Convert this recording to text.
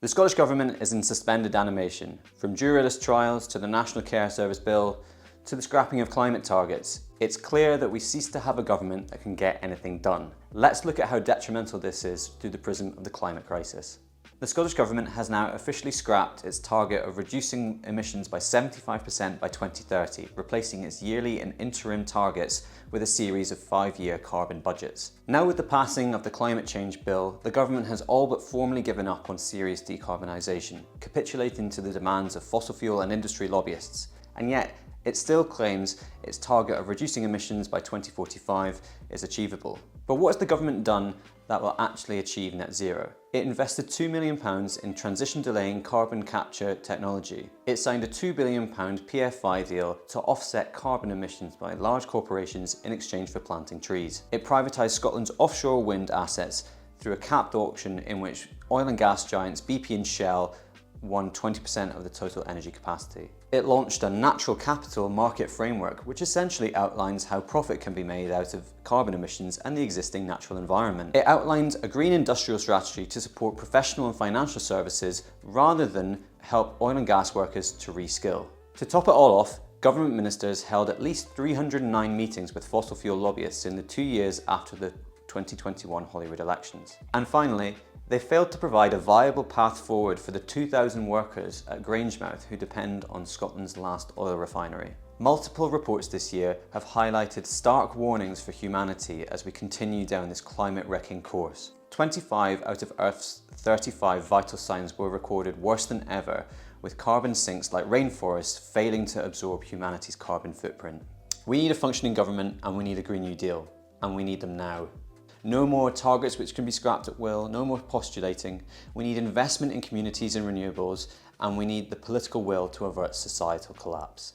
The Scottish Government is in suspended animation, from juryless trials to the National Care Service Bill to the scrapping of climate targets. It's clear that we cease to have a government that can get anything done. Let's look at how detrimental this is through the prism of the climate crisis. The Scottish Government has now officially scrapped its target of reducing emissions by 75% by 2030, replacing its yearly and interim targets with a series of 5-year carbon budgets. Now with the passing of the Climate Change Bill, the government has all but formally given up on serious decarbonisation, capitulating to the demands of fossil fuel and industry lobbyists. And yet, it still claims its target of reducing emissions by 2045 is achievable. But what has the government done that will actually achieve net zero? It invested £2 million in transition delaying carbon capture technology. It signed a £2 billion PFI deal to offset carbon emissions by large corporations in exchange for planting trees. It privatised Scotland's offshore wind assets through a capped auction in which oil and gas giants BP and Shell won 20% of the total energy capacity. It launched a natural capital market framework which essentially outlines how profit can be made out of carbon emissions and the existing natural environment. It outlines a green industrial strategy to support professional and financial services rather than help oil and gas workers to reskill. To top it all off, government ministers held at least 309 meetings with fossil fuel lobbyists in the 2 years after the 2021 Holyrood elections. And finally, they failed to provide a viable path forward for the 2,000 workers at Grangemouth who depend on Scotland's last oil refinery. Multiple reports this year have highlighted stark warnings for humanity as we continue down this climate-wrecking course. 25 out of Earth's 35 vital signs were recorded worse than ever, with carbon sinks like rainforests failing to absorb humanity's carbon footprint. We need a functioning government and we need a Green New Deal, and we need them now. No more targets which can be scrapped at will, no more postulating. We need investment in communities and renewables, and we need the political will to avert societal collapse.